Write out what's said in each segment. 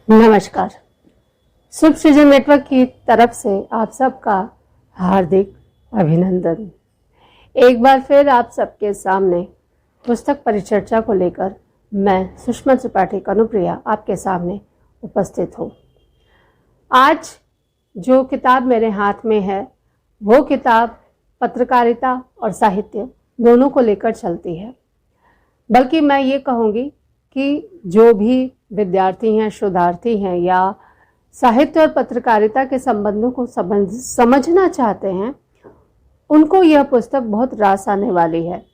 नमस्कार। शुभ सृजन नेटवर्क की तरफ से आप सबका हार्दिक अभिनंदन। एक बार फिर आप सबके सामने पुस्तक परिचर्चा को लेकर मैं सुषमा त्रिपाठी कनुप्रिया आपके सामने उपस्थित हूँ। आज जो किताब मेरे हाथ में है वो किताब पत्रकारिता और साहित्य दोनों को लेकर चलती है। बल्कि मैं ये कहूँगी कि जो भी विद्यार्थी हैं, शोधार्थी हैं या साहित्य और पत्रकारिता के संबंधों को समझना चाहते हैं, उनको यह पुस्तक बहुत रास आने वाली है।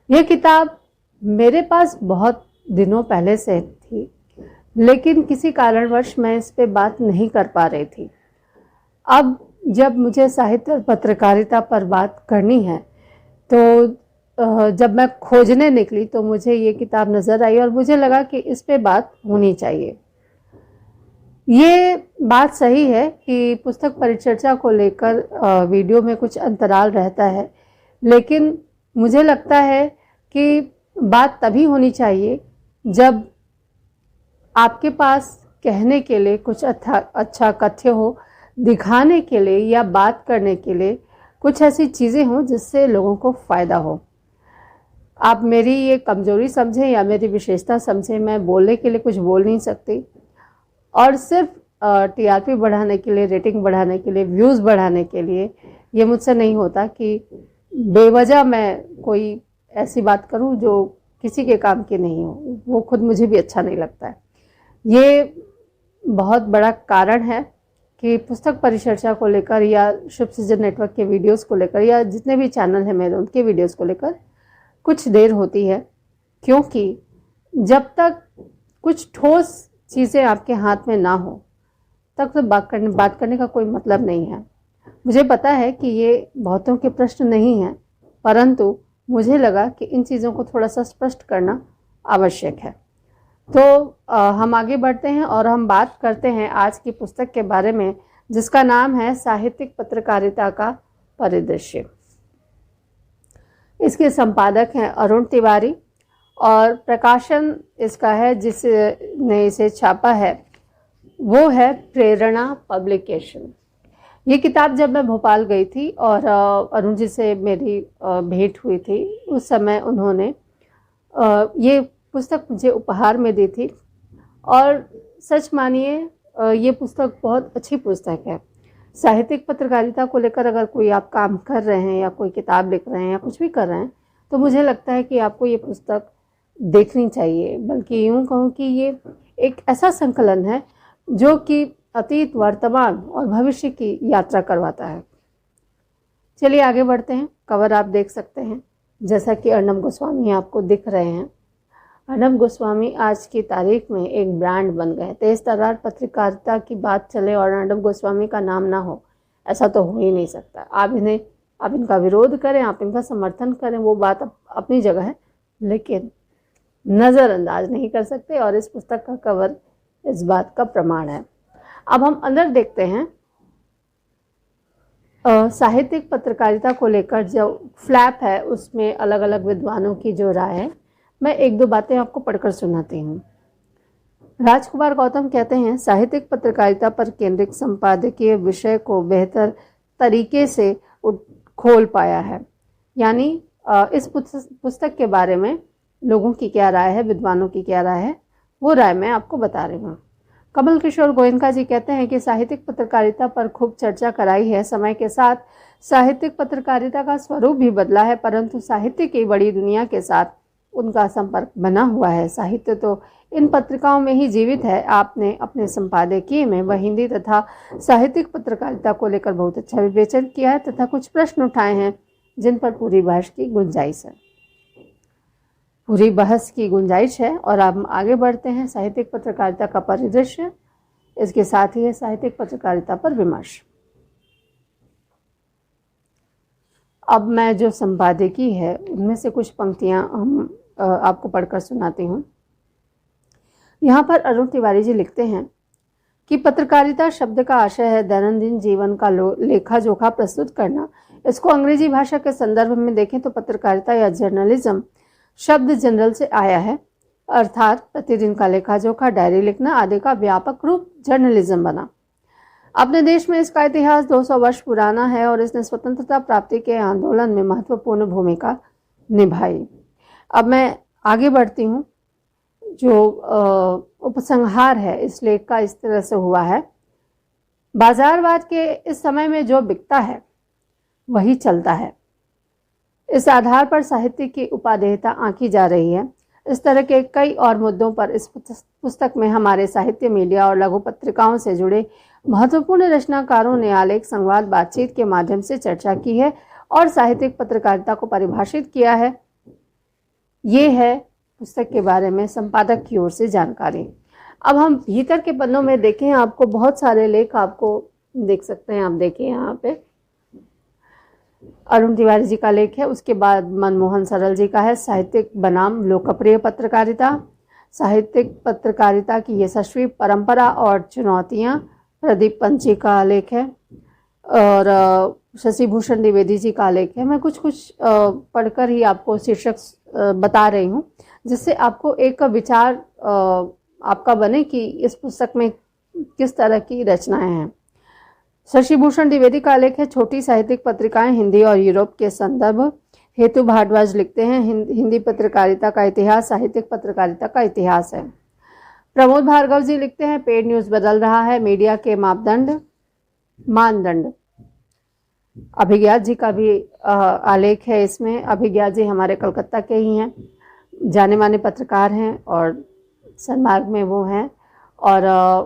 यह किताब मेरे पास बहुत दिनों पहले से थी, लेकिन किसी कारणवश मैं इस पे बात नहीं कर पा रही थी। अब जब मुझे साहित्य और पत्रकारिता पर बात करनी है तो जब मैं खोजने निकली तो मुझे ये किताब नज़र आई और मुझे लगा कि इस पे बात होनी चाहिए। ये बात सही है कि पुस्तक परिचर्चा को लेकर वीडियो में कुछ अंतराल रहता है, लेकिन मुझे लगता है कि बात तभी होनी चाहिए जब आपके पास कहने के लिए कुछ अच्छा कथ्य हो, दिखाने के लिए या बात करने के लिए कुछ ऐसी चीज़ें हों जिससे लोगों को फ़ायदा हो। आप मेरी ये कमज़ोरी समझें या मेरी विशेषता समझें, मैं बोलने के लिए कुछ बोल नहीं सकती और सिर्फ टीआरपी बढ़ाने के लिए, रेटिंग बढ़ाने के लिए, व्यूज़ बढ़ाने के लिए ये मुझसे नहीं होता कि बेवजह मैं कोई ऐसी बात करूं जो किसी के काम की नहीं हो। वो खुद मुझे भी अच्छा नहीं लगता है। ये बहुत बड़ा कारण है कि पुस्तक परिचर्चा को लेकर या शुभ सृजन नेटवर्क के वीडियोज़ को लेकर या जितने भी चैनल हैं मेरे, उनके वीडियोज़ को लेकर कुछ देर होती है, क्योंकि जब तक कुछ ठोस चीज़ें आपके हाथ में ना हो तब तो बात करने का कोई मतलब नहीं है। मुझे पता है कि ये बहुतों के प्रश्न नहीं हैं, परंतु मुझे लगा कि इन चीज़ों को थोड़ा सा स्पष्ट करना आवश्यक है। तो हम आगे बढ़ते हैं और हम बात करते हैं आज की पुस्तक के बारे में, जिसका नाम है साहित्यिक पत्रकारिता का परिदृश्य। इसके संपादक हैं अरुण तिवारी और प्रकाशन इसका है जिसने इसे छापा है वो है प्रेरणा पब्लिकेशन। ये किताब जब मैं भोपाल गई थी और अरुण जी से मेरी भेंट हुई थी, उस समय उन्होंने ये पुस्तक मुझे उपहार में दी थी और सच मानिए ये पुस्तक बहुत अच्छी पुस्तक है। साहित्यिक पत्रकारिता को लेकर अगर कोई आप काम कर रहे हैं या कोई किताब लिख रहे हैं या कुछ भी कर रहे हैं तो मुझे लगता है कि आपको ये पुस्तक देखनी चाहिए। बल्कि यूँ कहूँ कि ये एक ऐसा संकलन है जो कि अतीत, वर्तमान और भविष्य की यात्रा करवाता है। चलिए आगे बढ़ते हैं। कवर आप देख सकते हैं, जैसा कि अर्नब गोस्वामी आपको दिख रहे हैं। अर्नब गोस्वामी आज की तारीख में एक ब्रांड बन गए। तेज तर्रार पत्रकारिता की बात चले और अर्नब गोस्वामी का नाम ना हो, ऐसा तो हो ही नहीं सकता। आप इनका विरोध करें, आप इनका समर्थन करें, वो बात अपनी जगह है, लेकिन नज़रअंदाज नहीं कर सकते और इस पुस्तक का कवर इस बात का प्रमाण है। अब हम अंदर देखते हैं। साहित्यिक पत्रकारिता को लेकर जो फ्लैप है उसमें अलग अलग विद्वानों की जो राय है, मैं एक दो बातें आपको पढ़कर सुनाती हूँ। राजकुमार गौतम कहते हैं, साहित्यिक पत्रकारिता पर केंद्रित संपादकीय विषय को बेहतर तरीके से खोल पाया है। यानी इस पुस्तक के बारे में लोगों की क्या राय है, विद्वानों की क्या राय है, वो राय मैं आपको बता रही हूँ। कमल किशोर गोयनका जी कहते हैं कि साहित्यिक पत्रकारिता पर खूब चर्चा कराई है। समय के साथ साहित्यिक पत्रकारिता का स्वरूप भी बदला है, परंतु साहित्य की बड़ी दुनिया के साथ उनका संपर्क बना हुआ है। साहित्य तो इन पत्रिकाओं में ही जीवित है। आपने अपने संपादकीय में वह हिंदी तथा साहित्यिक पत्रकारिता को लेकर बहुत अच्छा विवेचन किया है तथा कुछ प्रश्न उठाए हैं जिन पर पूरी बहस की गुंजाइश है। और अब हम आगे बढ़ते हैं। साहित्यिक पत्रकारिता का परिदृश्य, इसके साथ ही है साहित्यिक पत्रकारिता पर विमर्श। अब मैं जो संपादकीय है उनमें से कुछ पंक्तियां हम आपको पढ़कर सुनाती हूँ। यहाँ पर अरुण तिवारी जी लिखते हैं कि पत्रकारिता शब्द का आशय है दैनंदिन जीवन का लेखा जोखा प्रस्तुत करना। इसको अंग्रेजी भाषा के संदर्भ में देखें तो पत्रकारिता या जर्नलिज्म शब्द जनरल से आया है अर्थात प्रतिदिन का लेखा जोखा, डायरी लिखना आदि का व्यापक रूप जर्नलिज्म बना। अपने देश में इसका इतिहास 200 वर्ष पुराना है और इसने स्वतंत्रता प्राप्ति के आंदोलन में महत्वपूर्ण भूमिका निभाई। अब मैं आगे बढ़ती हूँ। जो उपसंहार है इस लेख का इस तरह से हुआ है, बाजारवाद के इस समय में जो बिकता है वही चलता है। इस आधार पर साहित्य की उपादेयता आंकी जा रही है। इस तरह के कई और मुद्दों पर इस पुस्तक में हमारे साहित्य, मीडिया और लघु पत्रिकाओं से जुड़े महत्वपूर्ण रचनाकारों ने आलेख, संवाद, बातचीत के माध्यम से चर्चा की है और साहित्यिक पत्रकारिता को परिभाषित किया है। ये है पुस्तक के बारे में संपादक की ओर से जानकारी। अब हम भीतर के पन्नों में देखें, आपको बहुत सारे लेख आपको देख सकते हैं। आप देखिए यहाँ पे अरुण तिवारी जी का लेख है, उसके बाद मनमोहन सरल जी का है, साहित्यिक बनाम लोकप्रिय पत्रकारिता, साहित्यिक पत्रकारिता की यशस्वी परंपरा और चुनौतियां, प्रदीप पंत जी का लेख है और शशि भूषण द्विवेदी जी का लेख है। मैं कुछ पढ़कर ही आपको शीर्षक बता रही हूँ, जिससे आपको एक विचार आपका बने कि इस पुस्तक में किस तरह की रचनाएं हैं। शशि भूषण द्विवेदी का लेख है छोटी साहित्यिक पत्रिकाएं हिंदी और यूरोप के संदर्भ। हेतु भारद्वाज लिखते हैं हिंदी पत्रकारिता का इतिहास साहित्यिक पत्रकारिता का इतिहास है। प्रमोद भार्गव जी लिखते हैं पेड न्यूज बदल रहा है, मीडिया के मानदंड। अभिज्ञात जी का भी आलेख है इसमें। अभिज्ञात जी हमारे कलकत्ता के ही हैं, जाने माने पत्रकार हैं और सन्मार्ग में वो हैं। और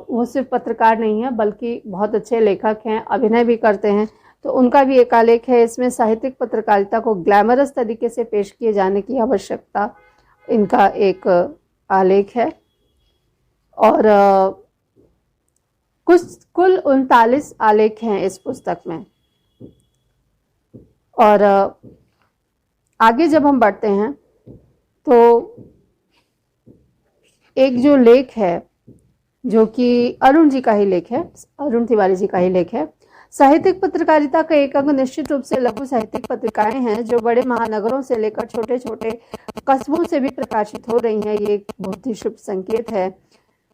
वो सिर्फ पत्रकार नहीं है बल्कि बहुत अच्छे लेखक हैं, अभिनय भी करते हैं। तो उनका भी एक आलेख है इसमें, साहित्यिक पत्रकारिता को ग्लैमरस तरीके से पेश किए जाने की आवश्यकता, इनका एक आलेख है। और कुल 39 आलेख हैं इस पुस्तक में। और आगे जब हम बढ़ते हैं तो एक जो लेख है जो कि अरुण जी का ही लेख है, अरुण तिवारी जी का ही लेख है, साहित्यिक पत्रकारिता का एक अंग निश्चित रूप से लघु साहित्यिक पत्रिकाएं हैं जो बड़े महानगरों से लेकर छोटे छोटे कस्बों से भी प्रकाशित हो रही हैं। ये एक बहुत ही शुभ संकेत है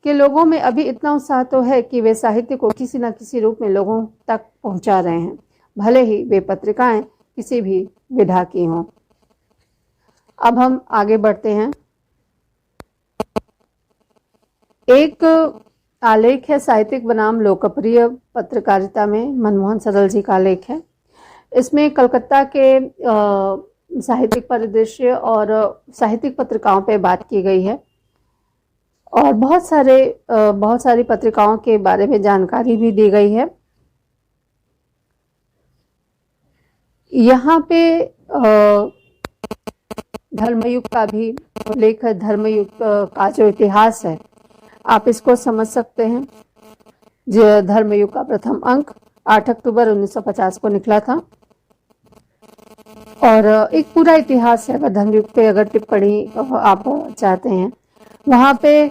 कि लोगों में अभी इतना उत्साह तो है कि वे साहित्य को किसी न किसी रूप में लोगों तक पहुंचा रहे हैं, भले ही वे पत्रिकाएं किसी भी विधा की हों। अब हम आगे बढ़ते हैं। एक आलेख है साहित्यिक बनाम लोकप्रिय पत्रकारिता में, मनमोहन सरल जी का आलेख है। इसमें कलकत्ता के साहित्यिक परिदृश्य और साहित्यिक पत्रिकाओं पे बात की गई है और बहुत सारी पत्रिकाओं के बारे में जानकारी भी दी गई है। यहाँ पे धर्मयुग का भी उल्लेख है। धर्मयुग का जो इतिहास है आप इसको समझ सकते हैं। जो धर्मयुग का प्रथम अंक 8 अक्टूबर 1950 को निकला था और एक पूरा इतिहास है। अगर धर्मयुग पे अगर टिप्पणी आप चाहते हैं, वहां पे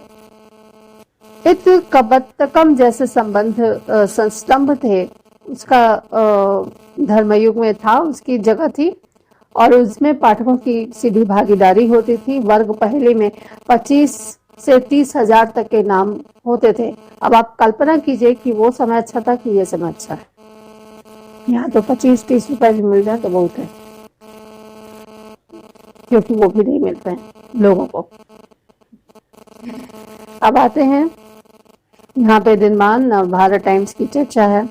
इत कबत्तकम जैसे संबंध स्तंभ थे, उसका धर्मयुग में था, उसकी जगह थी और उसमें पाठकों की सीधी भागीदारी होती थी। वर्ग पहले में 25 से 30 हजार तक के नाम होते थे। अब आप कल्पना कीजिए कि वो समय अच्छा था कि ये समय अच्छा है। यहाँ तो 25-30 रुपए भी मिल जाए तो बहुत है, क्योंकि वो भी नहीं मिलते हैं लोगों को। अब आते हैं यहाँ पे दिनमान भारत टाइम्स की चर्चा है।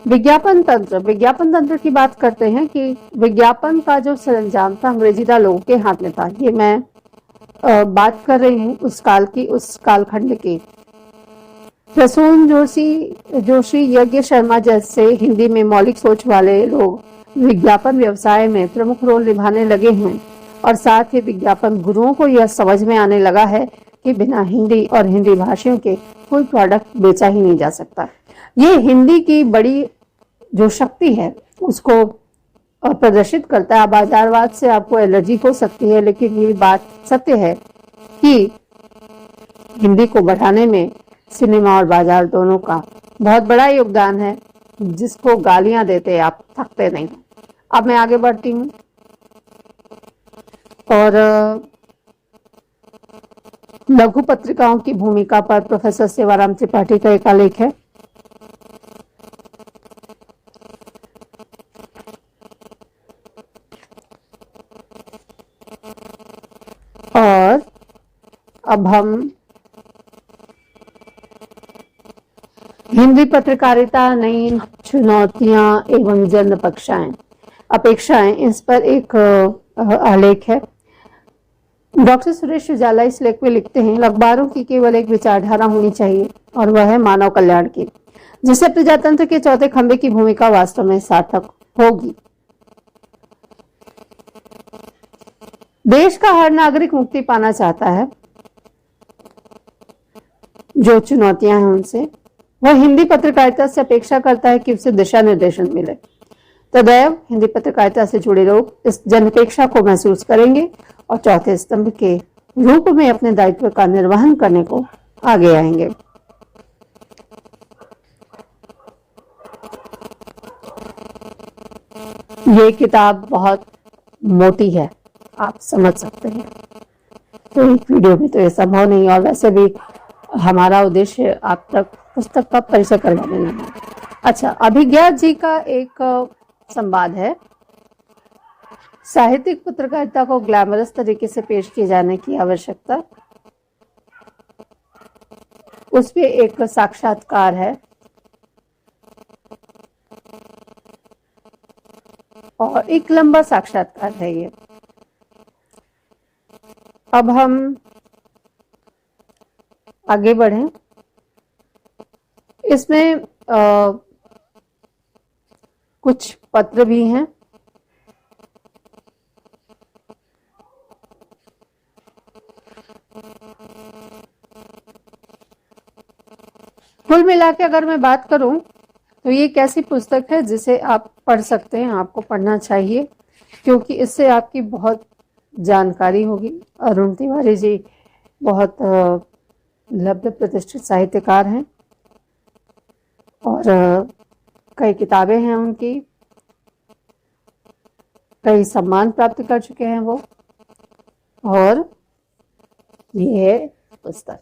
विज्ञापन तंत्र की बात करते हैं कि विज्ञापन का जो सरंजाम था अंग्रेजीदा लोगों के हाथ में था। ये मैं बात कर रही हूँ उस कालखंड की। प्रसून जोशी, यज्ञ शर्मा जैसे हिंदी में मौलिक सोच वाले लोग विज्ञापन व्यवसाय में प्रमुख रोल निभाने लगे हैं और साथ ही विज्ञापन गुरुओं को यह समझ में आने लगा है कि बिना हिंदी और हिंदी भाषियों के कोई प्रोडक्ट बेचा ही नहीं जा सकता। ये हिंदी की बड़ी जो शक्ति है उसको प्रदर्शित करता है। बाजारवाद से आपको एलर्जी हो सकती है, लेकिन ये बात सत्य है कि हिंदी को बढ़ाने में सिनेमा और बाजार दोनों का बहुत बड़ा योगदान है, जिसको गालियां देते आप थकते नहीं। अब मैं आगे बढ़ती हूँ और लघु पत्रिकाओं की भूमिका पर प्रोफेसर सेवाराम त्रिपाठी का एक आलेख है। और अब हम हिंदी पत्रकारिता, नई चुनौतियां एवं जन अपेक्षाएं, इस पर एक आलेख है। डॉक्टर सुरेश उजाला इस लेख में लिखते हैं, अखबारों की केवल एक विचारधारा होनी चाहिए और वह है मानव कल्याण की, जिससे प्रजातंत्र के चौथे खंभे की भूमिका वास्तव में सार्थक होगी। देश का हर नागरिक मुक्ति पाना चाहता है। जो चुनौतियां हैं उनसे वह हिंदी पत्रकारिता से अपेक्षा करता है कि उसे दिशा निर्देशन मिले। तदैव हिंदी पत्रकारिता से जुड़े लोग इस जनअपेक्षा को महसूस करेंगे और चौथे स्तंभ के रूप में अपने दायित्व का निर्वहन करने को आगे आएंगे। ये किताब बहुत मोटी है, आप समझ सकते हैं, तो एक वीडियो में तो ये संभव नहीं, और वैसे भी हमारा उद्देश्य आप तक पुस्तक का परिचय करवाने नहीं है। अच्छा, अभिज्ञात जी का एक संवाद है, साहित्यिक पत्रकारिता को ग्लैमरस तरीके से पेश किए जाने की आवश्यकता। उस पे एक साक्षात्कार है और एक लंबा साक्षात्कार है ये। अब हम आगे बढ़ें। इसमें कुछ पत्र भी हैं। कुल मिला के अगर मैं बात करूं तो ये एक ऐसी पुस्तक है जिसे आप पढ़ सकते हैं, आपको पढ़ना चाहिए, क्योंकि इससे आपकी बहुत जानकारी होगी। अरुण तिवारी जी बहुत लब्ध प्रतिष्ठित साहित्यकार हैं और कई किताबें हैं उनकी, कई सम्मान प्राप्त कर चुके हैं वो, और ये है पुस्तक।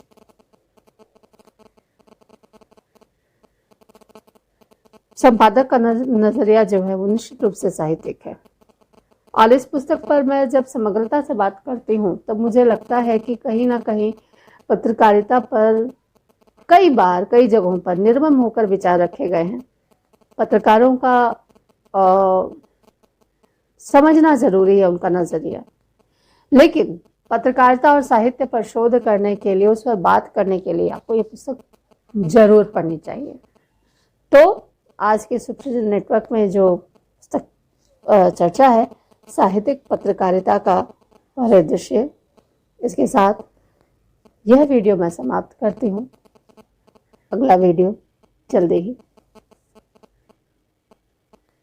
संपादक का नजरिया जो है वो निश्चित रूप से साहित्यिक है, और इस पुस्तक पर मैं जब समग्रता से बात करती हूँ तब मुझे लगता है कि कहीं ना कहीं पत्रकारिता पर कई बार कई जगहों पर निर्मम होकर विचार रखे गए हैं। पत्रकारों का समझना जरूरी है उनका नजरिया, लेकिन पत्रकारिता और साहित्य पर शोध करने के लिए, उस पर बात करने के लिए आपको ये पुस्तक जरूर पढ़नी चाहिए। तो आज के सुपरविजन नेटवर्क में जो पुस्तक चर्चा है, साहित्यिक पत्रकारिता का परिदृश्य, इसके साथ यह वीडियो मैं समाप्त करती हूँ। अगला वीडियो जल्दी ही